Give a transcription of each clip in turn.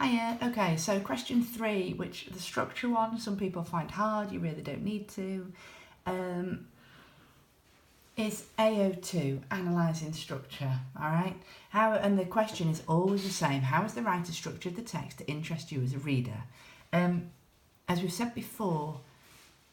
Hiya. Okay, so question 3, which the structure one, some people find hard, you really don't need to, is AO2, analysing structure, all right? And the question is always the same. How has the writer structured the text to interest you as a reader? As we've said before,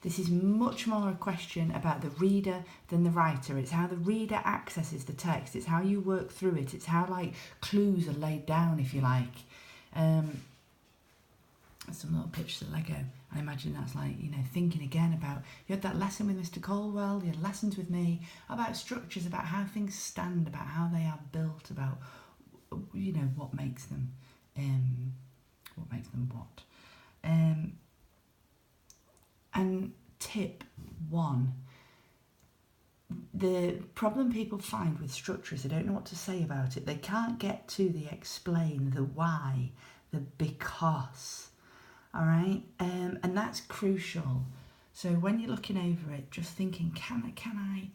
this is much more a question about the reader than the writer. It's how the reader accesses the text. It's how you work through it. It's how, like, clues are laid down, if you like. Some little pictures of Lego. I imagine that's like, thinking again about, you had that lesson with Mr. Colwell, you had lessons with me about structures, about how things stand, about how they are built, about, what makes them what. And tip 1, the problem people find with structure is they don't know what to say about it. They can't get to the explain, the why, the because. All right, and that's crucial. So when you're looking over it, just thinking, can I,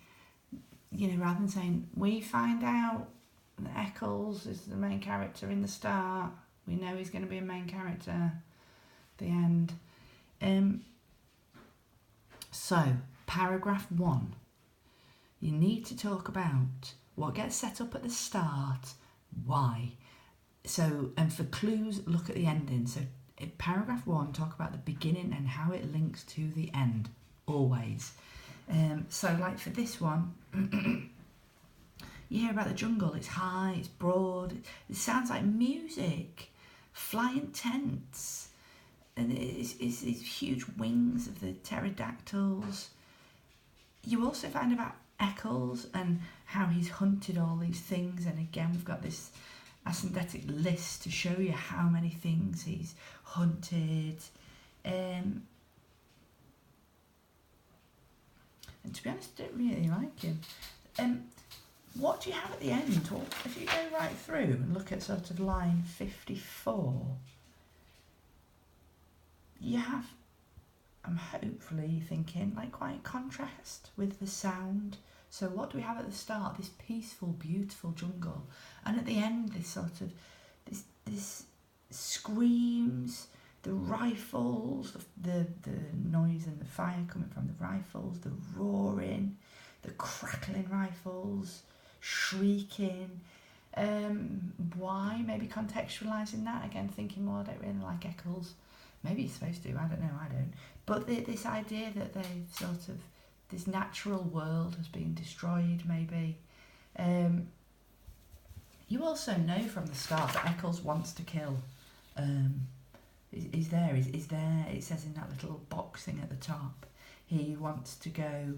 rather than saying, we find out that Eccles is the main character in the start, we know he's going to be a main character at the end. So, paragraph 1, you need to talk about what gets set up at the start, why. So, and for clues, look at the ending. So, in paragraph 1, talk about the beginning and how it links to the end, always. So, like for this one, you hear about the jungle, it's high, it's broad, it sounds like music, flying tents, and it's these huge wings of the pterodactyls. You also find about Eccles and how he's hunted all these things, and again we've got this asyndetic list to show you how many things he's hunted. And to be honest, I don't really like him. What do you have at the end? Well, if you go right through and look at sort of line 54, you have, I'm hopefully thinking, like quite contrast with the sound. So what do we have at the start? This peaceful, beautiful jungle. And at the end, this sort of, this screams, the rifles, the noise and the fire coming from the rifles, the roaring, the crackling rifles, shrieking. Why? Maybe contextualising that. Again, thinking, well, I don't really like Eccles. Maybe you're supposed to, I don't know, I don't. But this idea that they sort of, this natural world has been destroyed, maybe. You also know from the start that Eccles wants to kill. Is there, it says in that little box thing at the top, he wants to go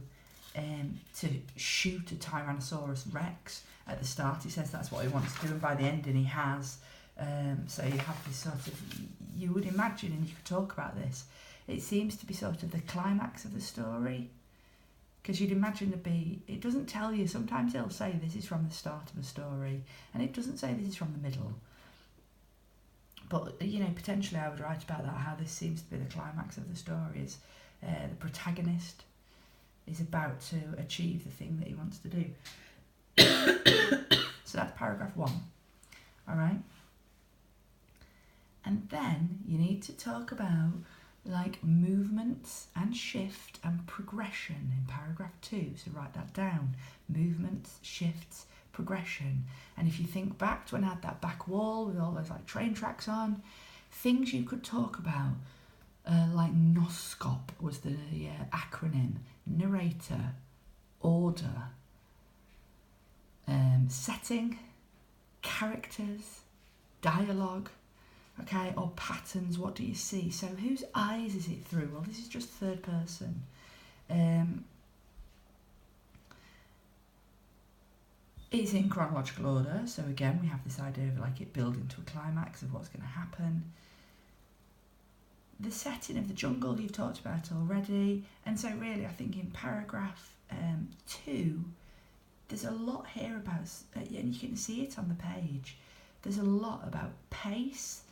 to shoot a Tyrannosaurus Rex. At the start he says that's what he wants to do, and by the ending he has. So you have this sort of, you would imagine, and you could talk about this, it seems to be sort of the climax of the story, because you'd imagine it doesn't tell you, sometimes it'll say this is from the start of a story, and it doesn't say this is from the middle. But, potentially I would write about that, how this seems to be the climax of the story, is the protagonist is about to achieve the thing that he wants to do. So that's paragraph 1, all right? And then you need to talk about like movements and shift and progression in paragraph 2. So write that down. Movements, shifts, progression. And if you think back to when I had that back wall with all those like train tracks on, things you could talk about, like NOSCOP was the acronym, narrator, order, setting, characters, dialogue, okay, or patterns. What do you see? So whose eyes is it through? Well, this is just third person. It's in chronological order, so again we have this idea of like it building to a climax of what's going to happen. The setting of the jungle you've talked about already, and so really I think in paragraph 2 there's a lot here about, and you can see it on the page, there's a lot about pace,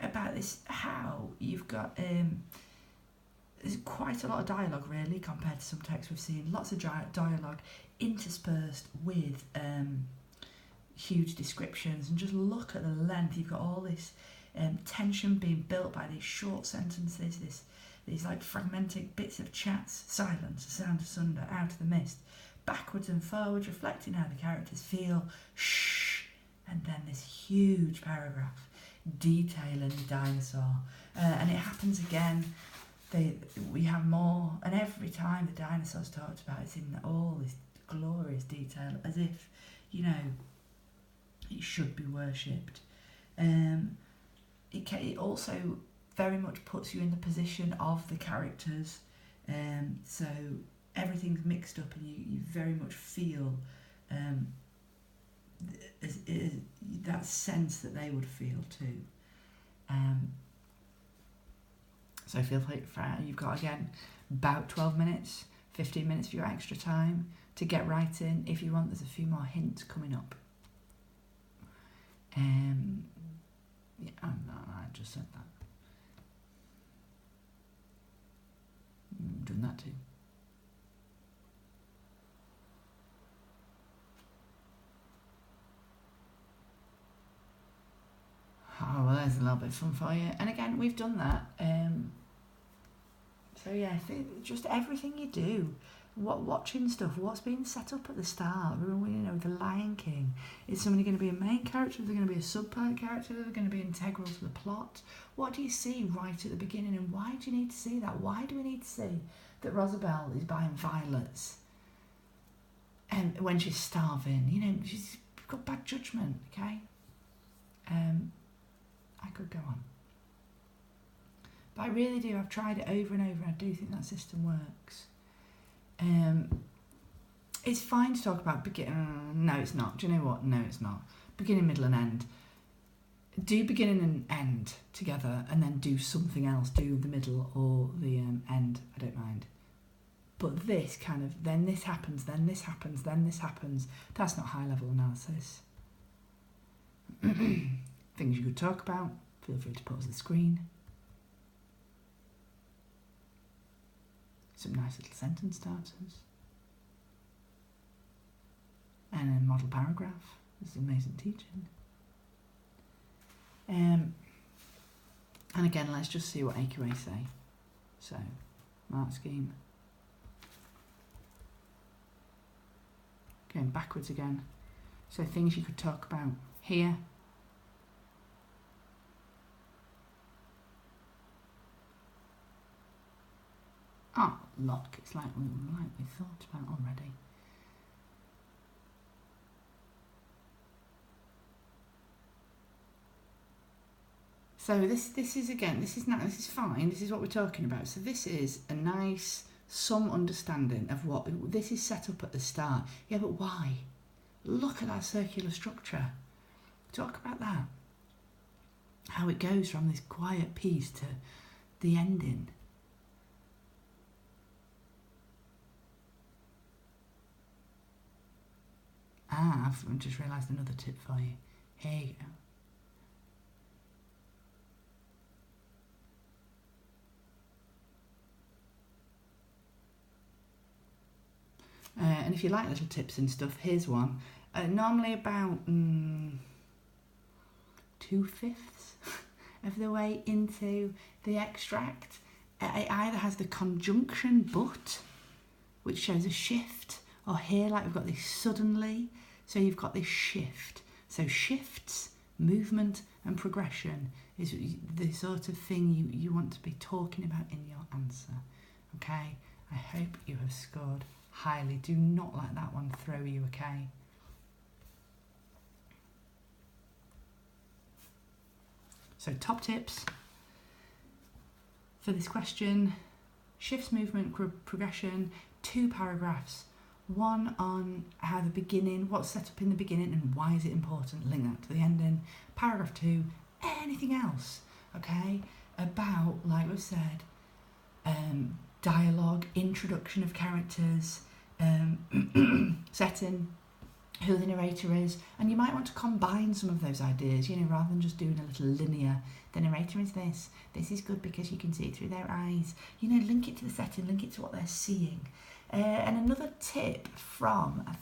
about this, how you've got there's quite a lot of dialogue really compared to some texts we've seen, lots of dialogue interspersed with huge descriptions, and just look at the length. You've got all this tension being built by these short sentences, these like fragmented bits of chats, silence, a sound asunder, out of the mist, backwards and forwards, reflecting how the characters feel, shh, and then this huge paragraph detailing the dinosaur. And it happens again. We have more, and every time the dinosaur's talked about, it's in all this glorious detail, as if, you know, it should be worshipped. It also very much puts you in the position of the characters, so everything's mixed up, and you very much feel that sense that they would feel too. So feel free, you've got again about 12 minutes, 15 minutes for your extra time to get right in. If you want, there's a few more hints coming up. Yeah, I just said that. Done that too. Oh, well, there's a little bit of fun for you. And again, we've done that. So yeah, just everything you do, watching stuff, what's being set up at the start. Remember, you know, The Lion King. Is somebody going to be a main character? Is there going to be a subpart character? Are they going to be integral to the plot? What do you see right at the beginning, and why do you need to see that? Why do we need to see that Rosabelle is buying violets and when she's starving? You know, she's got bad judgment. Okay. I could go on. But I really do. I've tried it over and over, and I do think that system works. It's fine to talk about beginning. No, it's not. Do you know what? No, it's not. Beginning, middle, and end. Do beginning and end together, and then do something else. Do the middle or the end. I don't mind. But this kind of, then this happens, then this happens, then this happens. That's not high-level analysis. Things you could talk about. Feel free to pause the screen. Some nice little sentence starters. And a model paragraph. This is amazing teaching. And again, let's just see what AQA say. So, mark scheme. Going backwards again. So things you could talk about here. Oh, look, it's like we thought about already. So this is again, this is fine, this is what we're talking about. So this is a nice, some understanding of what, this is set up at the start. Yeah, but why? Look at that circular structure. Talk about that. How it goes from this quiet piece to the ending. I've just realised another tip for you. Here you go. And if you like little tips and stuff, here's one. Normally about 2/5 of the way into the extract, it either has the conjunction but, which shows a shift, or here, like we've got this suddenly, so you've got this shift. So shifts, movement and progression is the sort of thing you want to be talking about in your answer. Okay, I hope you have scored highly. Do not let that one throw you, okay? So top tips for this question: shifts, movement, progression, 2 paragraphs. One on how the beginning, what's set up in the beginning and why is it important, link that to the ending. Paragraph 2, anything else, okay, about, like we've said, dialogue, introduction of characters, setting, who the narrator is, and you might want to combine some of those ideas, you know, rather than just doing a little linear, the narrator is this is good because you can see it through their eyes, you know, link it to the setting, link it to what they're seeing. And another tip from, I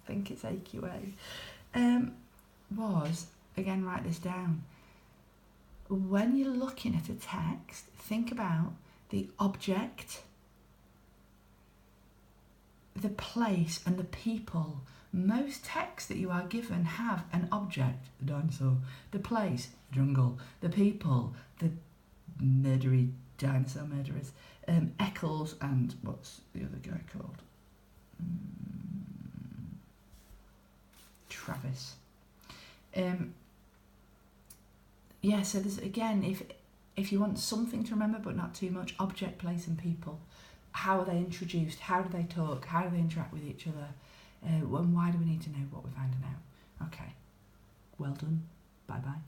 think it's AQA, Was, again, write this down. When you're looking at a text, think about the object, the place, and the people. Most texts that you are given have an object, the dinosaur, the place, the jungle, the people, the murdery dinosaur murderers, Eccles, and what's the other guy called? Travis. Yeah, so there's, again, if you want something to remember but not too much, object, place and people. How are they introduced? How do they talk? How do they interact with each other? And why do we need to know what we're finding out? Okay, well done. Bye-bye.